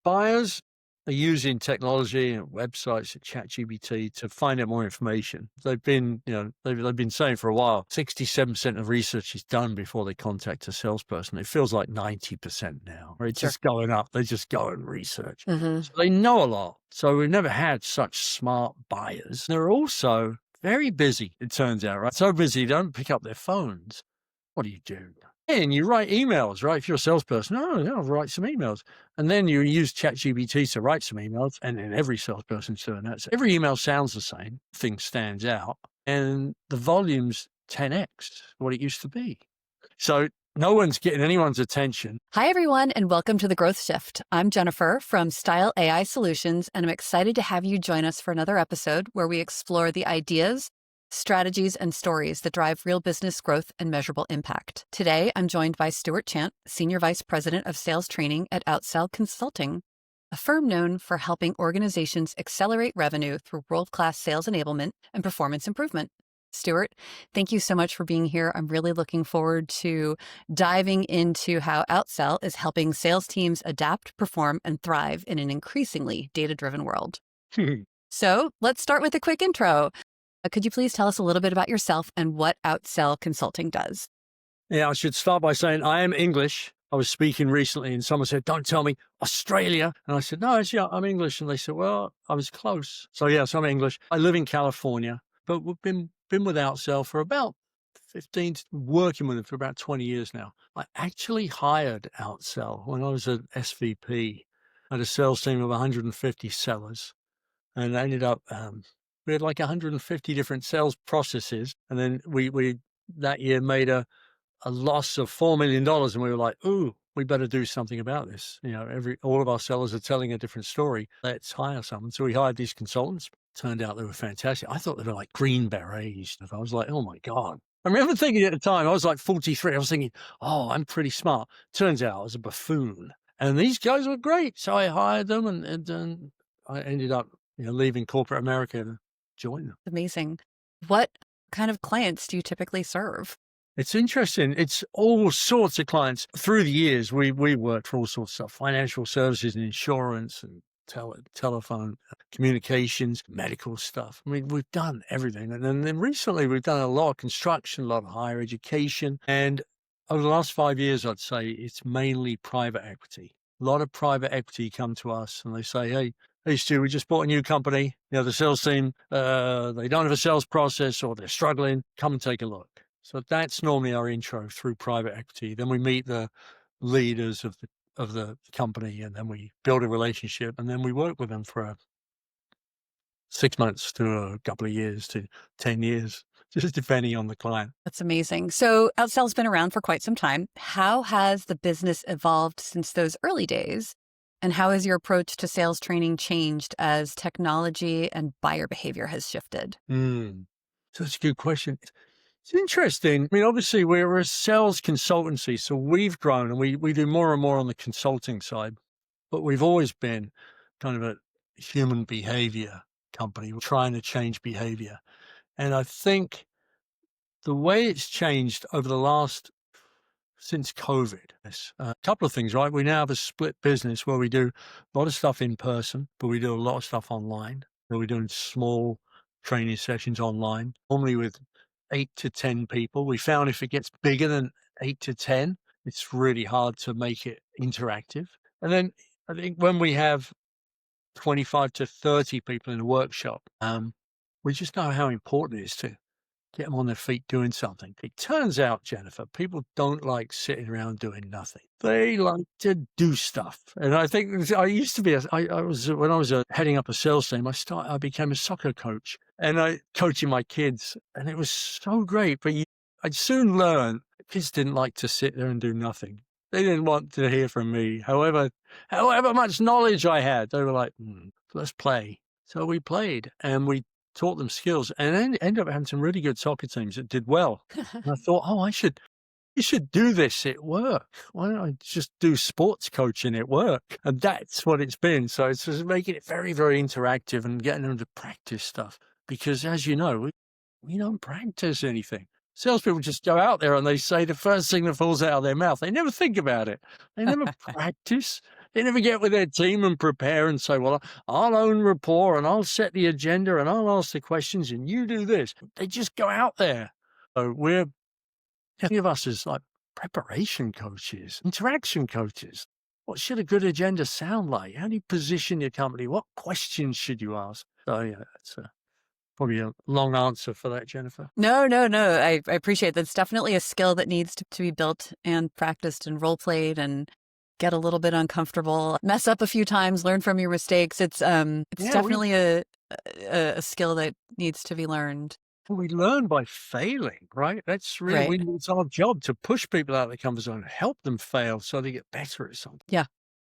Buyers are using technology and websites and ChatGPT to find out more information. They've been, they've been saying for a while, 67% of research is done before they contact a salesperson. It feels like 90% now. Right? It's Sure. just going up. They just go and research. Hmm. So they know a lot. So we've never had such smart buyers. They're also very busy, it turns out, right? So busy, they don't pick up their phones. What do you do? And you write emails, right? If you're a salesperson, oh, yeah, I'll write some emails. And then you use ChatGPT to write some emails, and then every salesperson's doing that. So every email sounds the same, thing stands out, and the volume's 10x what it used to be. So no one's getting anyone's attention. Hi, everyone, and welcome to The Growth Shift. I'm Jennifer from Stile AI Solutions, and I'm excited to have you join us for another episode where we explore the ideas, strategies, and stories that drive real business growth and measurable impact. Today, I'm joined by Stuart Chant, Senior Vice President of Sales Training at Outsell Consulting, a firm known for helping organizations accelerate revenue through world-class sales enablement and performance improvement. Stuart, thank you so much for being here. I'm really looking forward to diving into how Outsell is helping sales teams adapt, perform, and thrive in an increasingly data-driven world. So let's start with a quick intro. Could you please tell us a little bit about yourself and what Outsell Consulting does? Yeah, I should start by saying I am English. I was speaking recently and someone said, don't tell me Australia. And I said, no, actually, I'm English. And they said, well, I was close. So yes, I'm English. I live in California, but we've been with Outsell for about 15, working with them for about 20 years now. I actually hired Outsell when I was an SVP at a sales team of 150 sellers. And I ended up, we had like 150 different sales processes. And then we that year made a loss of $4 million. And we were like, ooh, we better do something about this. All of our sellers are telling a different story. Let's hire someone. So we hired these consultants. Turned out they were fantastic. I thought they were like green berets. I was like, oh my God. I remember thinking at the time, I was like 43. I was thinking, oh, I'm pretty smart. Turns out I was a buffoon. And these guys were great. So I hired them and I ended up leaving corporate America to join them. Amazing. What kind of clients do you typically serve? It's interesting. It's all sorts of clients. Through the years, we worked for all sorts of stuff, financial services and insurance and telephone, communications, medical stuff. I mean, we've done everything. And then recently we've done a lot of construction, a lot of higher education. And over the last 5 years, I'd say it's mainly private equity. A lot of private equity come to us and they say, hey, Stu, we just bought a new company. The sales team, they don't have a sales process or they're struggling. Come and take a look. So that's normally our intro through private equity. Then we meet the leaders of the company, and then we build a relationship, and then we work with them for 6 months to a couple of years to 10 years, just depending on the client. That's amazing. So Outsell's been around for quite some time. How has the business evolved since those early days? And how has your approach to sales training changed as technology and buyer behavior has shifted? So that's a good question. It's interesting. I mean, obviously, we're a sales consultancy, so we've grown and we do more and more on the consulting side, but we've always been kind of a human behavior company. We're trying to change behavior. And I think the way it's changed over since COVID, a couple of things, right? We now have a split business where we do a lot of stuff in person, but we do a lot of stuff online. We're doing small training sessions online, normally with 8 to 10 people. We found if it gets bigger than 8 to 10, it's really hard to make it interactive. And then I think when we have 25 to 30 people in a workshop, we just know how important it is to get them on their feet doing something. It turns out, Jennifer, people don't like sitting around doing nothing. They like to do stuff. And I think I used to be, when I was heading up a sales team, I became a soccer coach and I coaching my kids, and it was so great. But I'd soon learn kids didn't like to sit there and do nothing. They didn't want to hear from me. However much knowledge I had, they were like, let's play. So we played and we taught them skills, and then ended up having some really good soccer teams that did well. And I thought, you should do this at work. Why don't I just do sports coaching at work? And that's what it's been. So it's just making it very, very interactive and getting them to practice stuff. Because as you know, we don't practice anything. Salespeople just go out there and they say the first thing that falls out of their mouth. They never think about it. They never practice. They never get with their team and prepare and say, well, I'll own rapport and I'll set the agenda and I'll ask the questions and you do this. They just go out there. So any of us as like preparation coaches, interaction coaches. What should a good agenda sound like? How do you position your company? What questions should you ask? So yeah, that's probably a long answer for that, Jennifer. No, no, no. I appreciate that. It's definitely a skill that needs to be built and practiced and role played and get a little bit uncomfortable, mess up a few times, learn from your mistakes. It's definitely a skill that needs to be learned. We learn by failing, right? That's really, Right. it's our job to push people out of their comfort zone, help them fail so they get better at something. Yeah.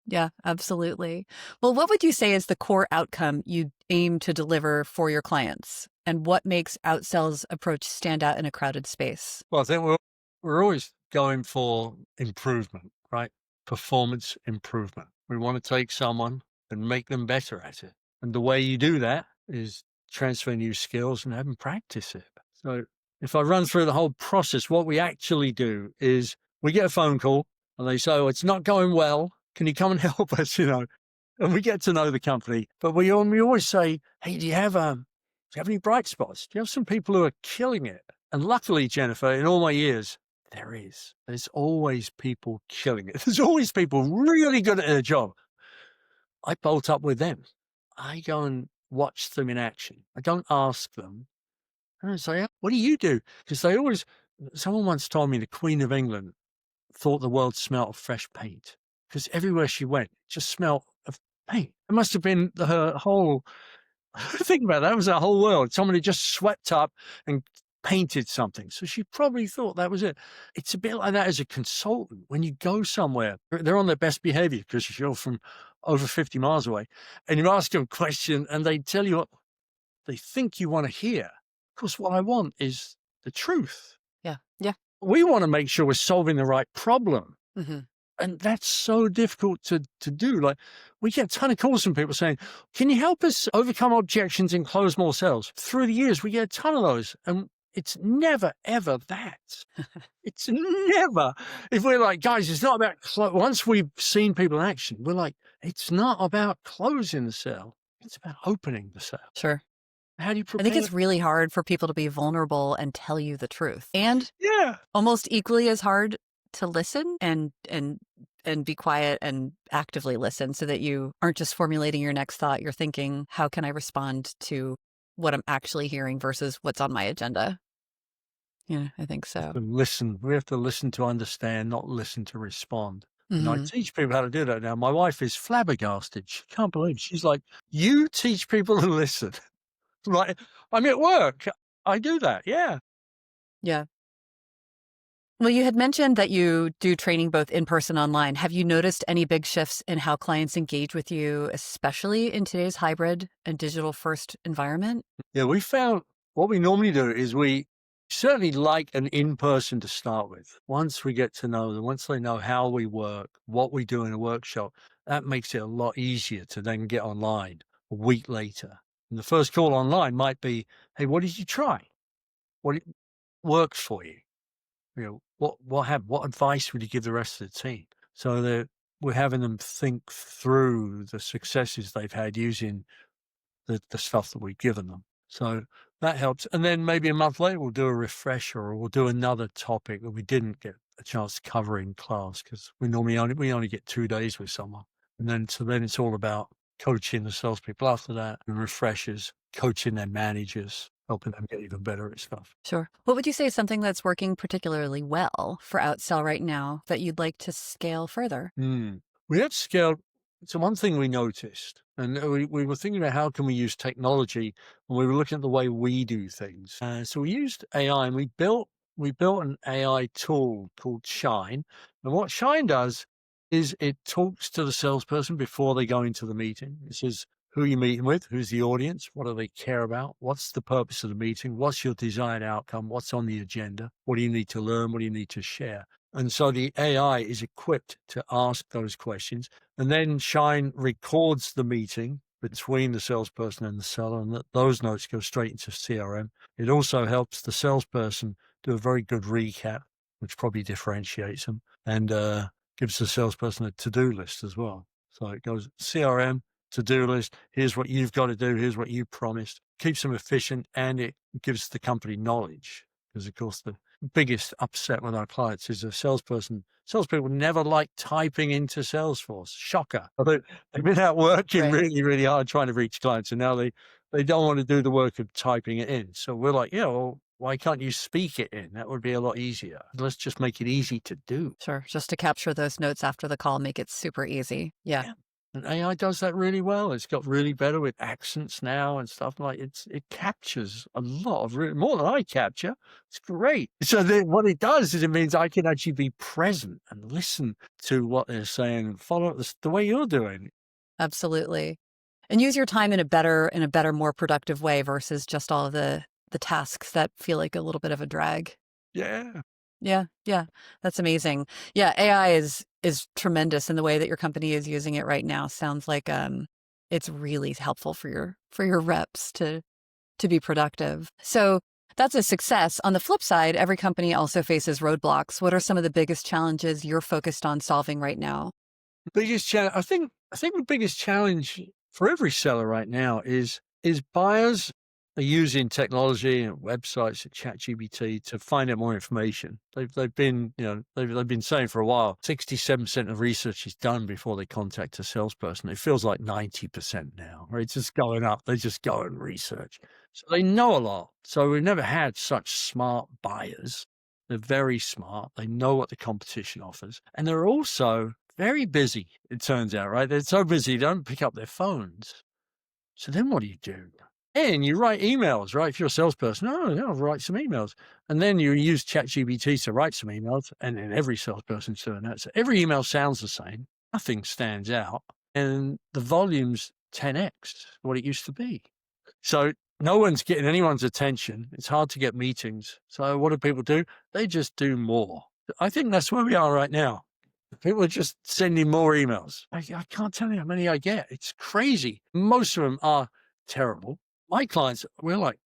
Yeah, absolutely. Well, what would you say is the core outcome you aim to deliver for your clients? And what makes Outsell's approach stand out in a crowded space? Well, I think we're always going for improvement, right? Performance improvement. We want to take someone and make them better at it. And the way you do that is transfer new skills and have them practice it. So if I run through the whole process, what we actually do is we get a phone call and they say, oh, it's not going well. Can you come and help us? And we get to know the company. But we always say, hey, do you have any bright spots? Do you have some people who are killing it? And luckily, Jennifer, in all my years, there's always people killing it. There's always people really good at their job. I bolt up with them. I go and watch them in action. I don't ask them. I don't say, what do you do? Because someone once told me the Queen of England thought the world smelled of fresh paint because everywhere she went, it just smelled of paint. It must have been her whole, think about that, it was her whole world. Somebody just swept up and painted something. So she probably thought that was it. It's a bit like that as a consultant. When you go somewhere, they're on their best behavior because you're from over 50 miles away and you ask them a question and they tell you what they think you want to hear. Of course, what I want is the truth. Yeah. Yeah. We want to make sure we're solving the right problem. Mm-hmm. And that's so difficult to do. Like we get a ton of calls from people saying, can you help us overcome objections and close more sales? Through the years, we get a ton of those. And it's never, ever that. It's never. If we're like, guys, it's not about, once we've seen people in action, we're like, it's not about closing the sale. It's about opening the sale. Sure. How do you I prepare? think it's really hard for people to be vulnerable and tell you the truth. And Yeah. almost equally as hard to listen and be quiet and actively listen so that you aren't just formulating your next thought. You're thinking, how can I respond to what I'm actually hearing versus what's on my agenda? Yeah, I think so. Listen. We have to listen to understand, not listen to respond. And I Mhm. teach people how to do that now. My wife is flabbergasted. She can't believe. She's like, you teach people to listen. Like, I'm at work. I do that. Yeah. Yeah. Well, you had mentioned that you do training both in person and online. Have you noticed any big shifts in how clients engage with you, especially in today's hybrid and digital first environment? Yeah. We found what we normally do is we certainly like an in-person to start with. Once we get to know them, once they know how we work, what we do in a workshop, that makes it a lot easier to then get online a week later. And the first call online might be, hey, what did you try? What works for you? What happened? What advice would you give the rest of the team? So that we're having them think through the successes they've had using the stuff that we've given them. So that helps. And then maybe a month later, we'll do a refresher or we'll do another topic that we didn't get a chance to cover in class because we only get 2 days with someone. And then it's all about coaching the salespeople after that and refreshers, coaching their managers, helping them get even better at stuff. Sure. What would you say is something that's working particularly well for Outsell right now that you'd like to scale further? We have scaled. So one thing we noticed, and we were thinking about how can we use technology, and we were looking at the way we do things. So we used AI, and we built an AI tool called Shine. And what Shine does is it talks to the salesperson before they go into the meeting. It says who you're meeting with, who's the audience, what do they care about, what's the purpose of the meeting, what's your desired outcome, what's on the agenda, what do you need to learn, what do you need to share. And so the AI is equipped to ask those questions. And then Shine records the meeting between the salesperson and the seller, and those notes go straight into CRM. It also helps the salesperson do a very good recap, which probably differentiates them, and gives the salesperson a to-do list as well. So it goes CRM, to-do list. Here's what you've got to do. Here's what you promised. Keeps them efficient, and it gives the company knowledge. Because of course the biggest upset with our clients is a salesperson. Salespeople never like typing into Salesforce. Shocker. They've been out working Right. really, really hard trying to reach clients, and now they don't want to do the work of typing it in. So we're like, well, why can't you speak it in? That would be a lot easier. Let's just make it easy to do. Sure. Just to capture those notes after the call, make it super easy. Yeah. Yeah. And AI does that really well. It's got really better with accents now and stuff like it captures a lot of more than I capture. It's great. So then what it does is it means I can actually be present and listen to what they're saying and follow up the way you're doing. Absolutely. And use your time in a better, more productive way versus just all of the tasks that feel like a little bit of a drag. Yeah. Yeah, yeah. That's amazing. Yeah, AI is tremendous in the way that your company is using it right now. Sounds like it's really helpful for your reps to be productive. So that's a success. On the flip side, every company also faces roadblocks. What are some of the biggest challenges you're focused on solving right now? Biggest challenge, I think the biggest challenge for every seller right now is buyers are using technology and websites and ChatGPT to find out more information. They've been, they've been saying for a while, 67% of research is done before they contact a salesperson. It feels like 90% now, right? It's just going up. They just go and research. So they know a lot. So we've never had such smart buyers. They're very smart. They know what the competition offers. And they're also very busy, it turns out, right? They're so busy, they don't pick up their phones. So then what do you do? And you write emails, right? If you're a salesperson, I'll write some emails. And then you use ChatGPT to write some emails, and then every salesperson's doing that. So every email sounds the same. Nothing stands out. And the volume's 10x what it used to be. So no one's getting anyone's attention. It's hard to get meetings. So what do people do? They just do more. I think that's where we are right now. People are just sending more emails. I can't tell you how many I get. It's crazy. Most of them are terrible. My clients, we're like,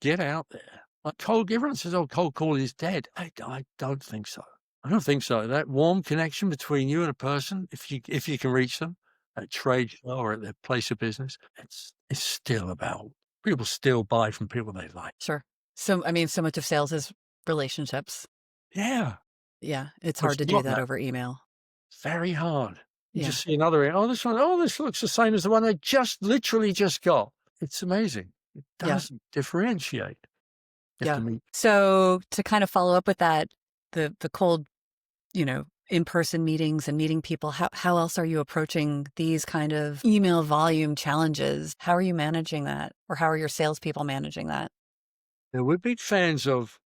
get out there. Like everyone says, cold calling is dead. I don't think so. I don't think so. That warm connection between you and a person, if you can reach them at a trade show or at their place of business, it's still about people still buy from people they like. Sure. So so much of sales is relationships. Yeah. Yeah, it's Well, hard it's to do not that over email. very hard. You Yeah. just see another, this one, this looks the same as the one I literally just got. It's amazing. It Yeah. doesn't differentiate. You have Yeah. to meet. So to kind of follow up with that, the cold, in-person meetings and meeting people, how else are you approaching these kind of email volume challenges? How are you managing that? Or how are your salespeople managing that? Yeah, we're big fans of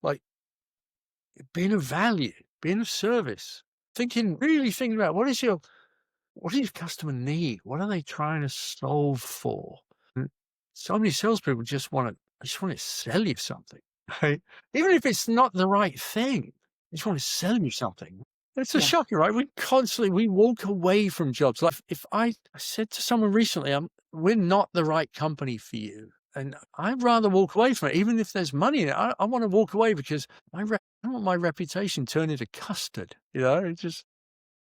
like being of value, being of service, really thinking about what does your customer need? What are they trying to solve for? And so many salespeople just want to sell you something, right? Even if it's not the right thing, they just want to sell you something. It's a Yeah. shocker, right? We walk away from jobs. Like if I said to someone recently, we're not the right company for you. And I'd rather walk away from it, even if there's money in it. I want to walk away because I don't want my reputation turned into custard. It's just,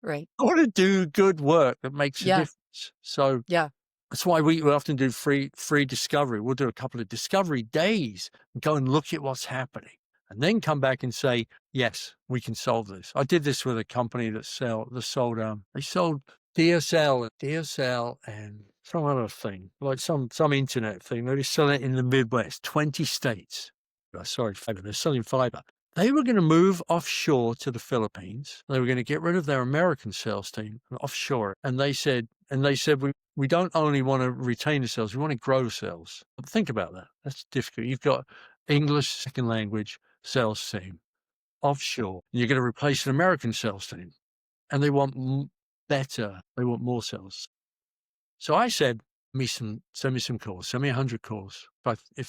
Right. I want to do good work that makes a Yeah. difference. So Yeah. that's why we often do free discovery. We'll do a couple of discovery days and go and look at what's happening and then come back and say, yes, we can solve this. I did this with a company they sold DSL and some other thing, like some internet thing. They were selling it in the Midwest, 20 states. Sorry, fiber. They're selling fiber. They were going to move offshore to the Philippines. They were going to get rid of their American sales team and offshore. And they said, we don't only want to retain the sales, we want to grow sales. Think about that. That's difficult. You've got English second language sales team offshore. You're going to replace an American sales team, and they want better. They want more sales. So I said, send me some calls. Send me 100 calls.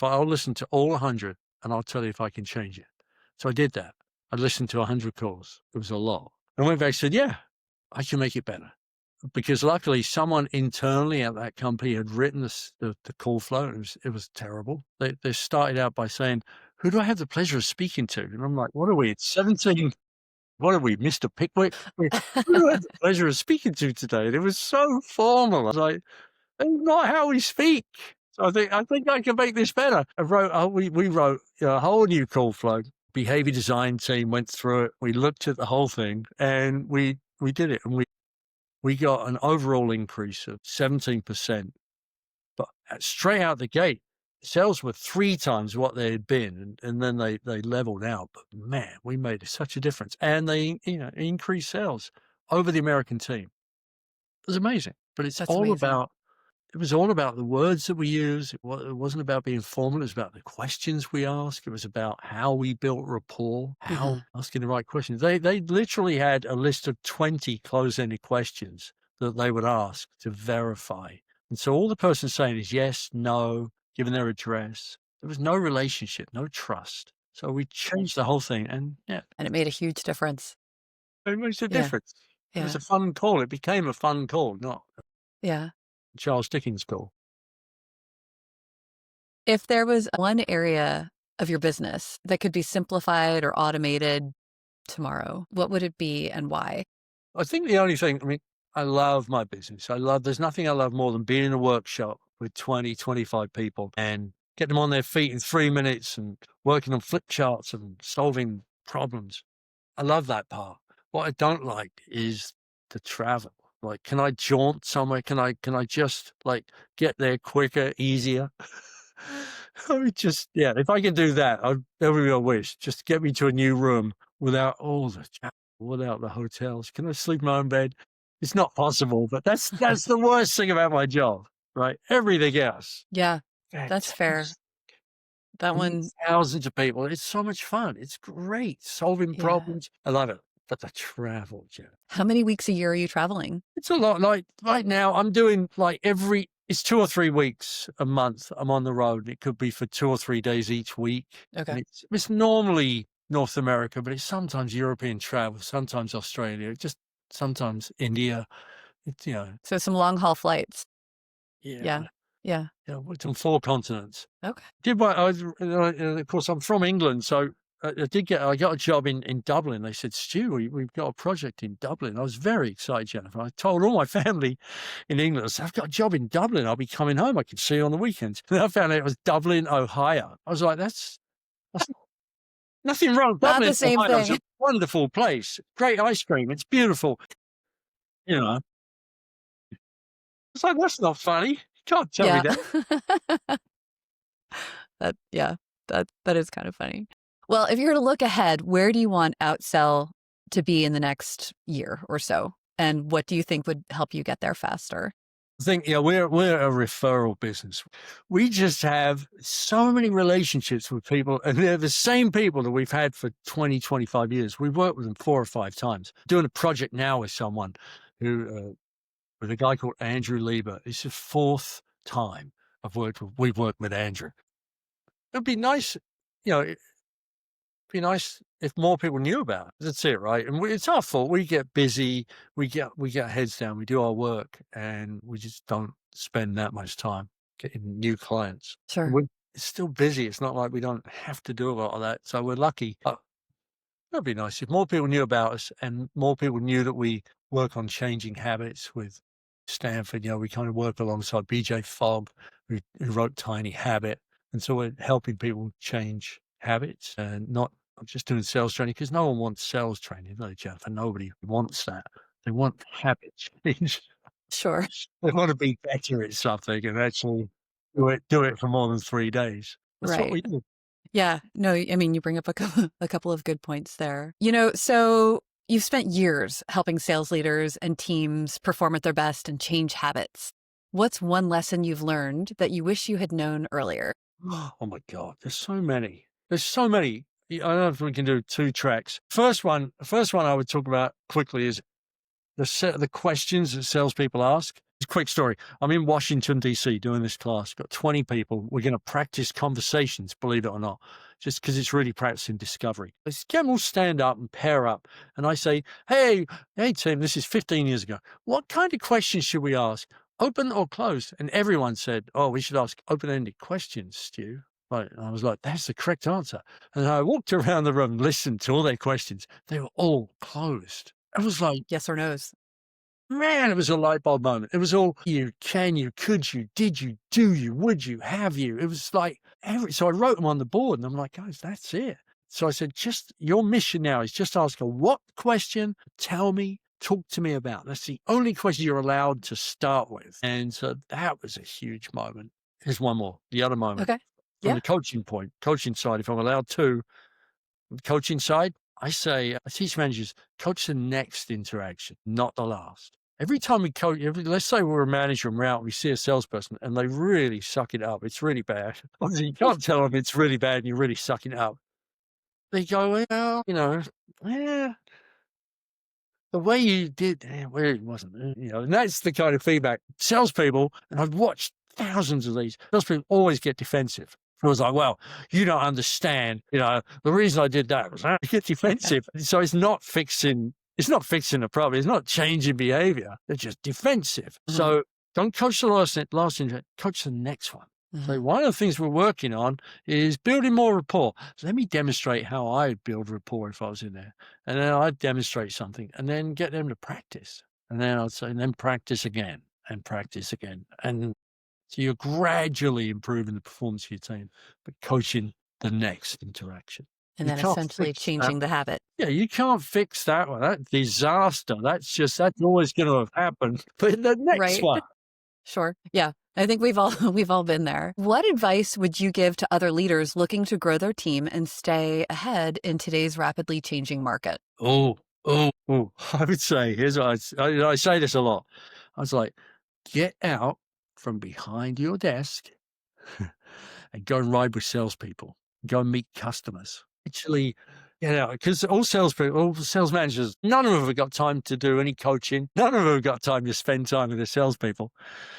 I'll listen to all 100, and I'll tell you if I can change it. So I did that. I listened to 100 calls. It was a lot. And I went back and said, yeah, I can make it better. Because luckily someone internally at that company had written the call flow. It was terrible. They started out by saying, who do I have the pleasure of speaking to? And I'm like, what are we? It's 17. what are we, Mr. Pickwick? Who had the pleasure of speaking to today? And it was so formal. I was like, that's not how we speak. So I think I can make this better. We wrote a whole new call flow. Behavior design team went through it. We looked at the whole thing and we did it. And we got an overall increase of 17%. But straight out the gate, sales were 3 times what they had been, and then they leveled out. But man, we made such a difference. And they, increased sales over the American team. It was amazing. But That's amazing. it was all about the words that we use. It wasn't about being formal. It was about the questions we ask. It was about how we built rapport, how asking the right questions. They literally had a list of 20 close-ended questions that they would ask to verify. And so all the person saying is yes, no, given their address. There was no relationship, no trust. So we changed the whole thing, and yeah, And it made a huge difference. it makes a Yeah. difference. It was Yeah. a fun call. It became a fun call, not Yeah. Charles Dickens call. If there was one area of your business that could be simplified or automated tomorrow, what would it be and why? I think the only thing, I love my business. There's nothing I love more than being in a workshop with 20, 25 people and get them on their feet in 3 minutes and working on flip charts and solving problems. I love that part. What I don't like is the travel. Like, can I jaunt somewhere? Can I just get there quicker, easier? If I can do that, that would be a wish. Just get me to a new room without all the travel, without the hotels. Can I sleep in my own bed? It's not possible, but that's the worst thing about my job, right? Everything else, Yeah, that's fair. fantastic. That I meet one, thousands of people. It's so much fun. It's great solving yeah. problems. I love it. But the travel, Jen, How many weeks a year are you traveling? it's a lot. Like right now, I'm doing it's 2 or 3 weeks a month. I'm on the road. It could be for 2 or 3 days each week. Okay. And it's normally North America, but it's sometimes European travel, sometimes Australia, just sometimes India. It's, So some long haul flights. yeah, Yeah. worked on 4 continents. Okay. Of course, I'm from England, so I got a job in Dublin. They said, Stu, we've got a project in Dublin. I was very excited, Jennifer. I told all my family in England, I said, I've got a job in Dublin. I'll be coming home. I can see you on the weekends. And I found out it was Dublin, Ohio. I was like, that's nothing wrong with Not Dublin, the same Ohio. It's a thing. wonderful place. Great ice cream. It's beautiful. You know, it's like, that's not funny. You can't tell me Yeah. that. Yeah, that is kind of funny. Well, if you were to look ahead, where do you want Outsell to be in the next year or so? And what do you think would help you get there faster? I think, we're a referral business. We just have so many relationships with people, and they're the same people that we've had for 20, 25 years. We've worked with them 4 or 5 times. Doing a project now with someone with a guy called Andrew Lieber. It's the 4th time we've worked with Andrew. It'd be nice, it'd be nice if more people knew about it. That's it, right? And it's our fault. We get busy, we get heads down, we do our work, and we just don't spend that much time getting new clients. Sure. It's still busy. It's not like we don't have to do a lot of that. So we're lucky. That'd be nice if more people knew about us and more people knew that we work on changing habits with Stanford. We kind of work alongside BJ Fogg, who wrote Tiny Habit. And so we're helping people change habits and not just doing sales training, because no one wants sales training, no, Jennifer. Nobody wants that. They want habit change. Sure. They want to be better at something and actually do it for more than 3 days. That's what we Right. do. Yeah. No, I mean, you bring up a couple of good points there. So you've spent years helping sales leaders and teams perform at their best and change habits. What's one lesson you've learned that you wish you had known earlier? Oh my God, there's so many. There's so many. I don't know if we can do 2 tracks. First one I would talk about quickly is the questions that salespeople ask. It's a quick story. I'm in Washington, D.C. doing this class. Got 20 people. We're going to practice conversations, believe it or not, just because it's really practicing discovery. Let's get them all stand up and pair up. And I say, hey, Tim, this is 15 years ago. What kind of questions should we ask? Open or closed? And everyone said, oh, we should ask open-ended questions, Stu. Right. And I was like, that's the correct answer. And I walked around the room, listened to all their questions. They were all closed. It was like, Yes or no's. man, it was a light bulb moment. It was all you, can you, could you, did you, do you, would you, have you? It was like so I wrote them on the board and I'm like, guys, that's it. So I said, just your mission now is just ask her what question, tell me, talk to me about. That's the only question you're allowed to start with. And so that was a huge moment. Here's one more, the other moment Okay. from Yeah. the coaching side, if I'm allowed to. Coaching side, I teach managers, coach the next interaction, not the last. Every time we coach, let's say we're a manager and we're out, we see a salesperson and they really suck it up. It's really bad. Obviously, you can't tell them it's really bad and you're really sucking it up. They go, well, yeah, the way you did, well, it wasn't, and that's the kind of feedback. Salespeople, and I've watched thousands of these, salespeople always get defensive. It was like, well, you don't understand, the reason I did that was I get defensive. So it's not fixing the problem. It's not changing behavior. They're just defensive. Mhm. So don't coach the last interaction, coach the next one. So Mhm. one of the things we're working on is building more rapport. So let me demonstrate how I build rapport if I was in there. And then I'd demonstrate something and then get them to practice. And then I'd say, and then practice again and practice again. And so you're gradually improving the performance of your team, but coaching the next interaction. And You then can't essentially fix that. changing the habit. Yeah, you can't fix that one. That disaster. That's always going to have happened. But the next Right. one. Sure. Yeah. I think we've all we've all been there. What advice would you give to other leaders looking to grow their team and stay ahead in today's rapidly changing market? Oh. I would say, here's what I say this a lot. I was like, get out from behind your desk and go and ride with salespeople. Go and meet customers. Actually, because all salespeople, all sales managers, none of them have got time to do any coaching. None of them have got time to spend time with their salespeople.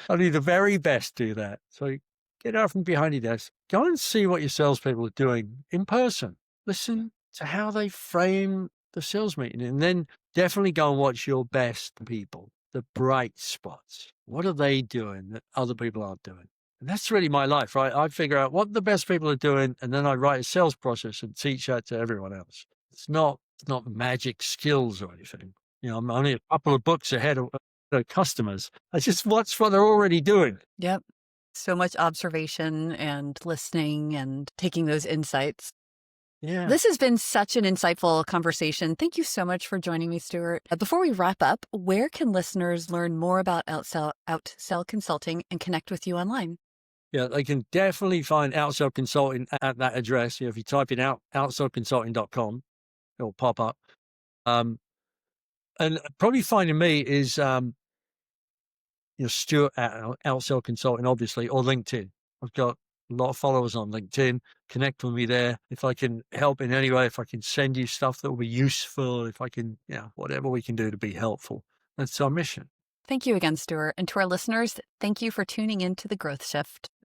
Only the very best do that. So get out from behind your desk. Go and see what your salespeople are doing in person. Listen to how they frame the sales meeting, and then definitely go and watch your best people, the bright spots. What are they doing that other people aren't doing? And that's really my life, right? I figure out what the best people are doing, and then I write a sales process and teach that to everyone else. It's not magic skills or anything. I'm only a couple of books ahead of the customers. I just watch what they're already doing. Yep. So much observation and listening and taking those insights. Yeah. This has been such an insightful conversation. Thank you so much for joining me, Stuart. Before we wrap up, where can listeners learn more about Outsell Consulting and connect with you online? Yeah, they can definitely find Outsell Consulting at that address. If you type in outsellconsulting.com, it'll pop up. And probably finding me is Stuart at Outsell Consulting, obviously, or LinkedIn. I've got a lot of followers on LinkedIn. Connect with me there. If I can help in any way, if I can send you stuff that will be useful, if I can, whatever we can do to be helpful. That's our mission. Thank you again, Stuart. And to our listeners, thank you for tuning in to The Growth Shift.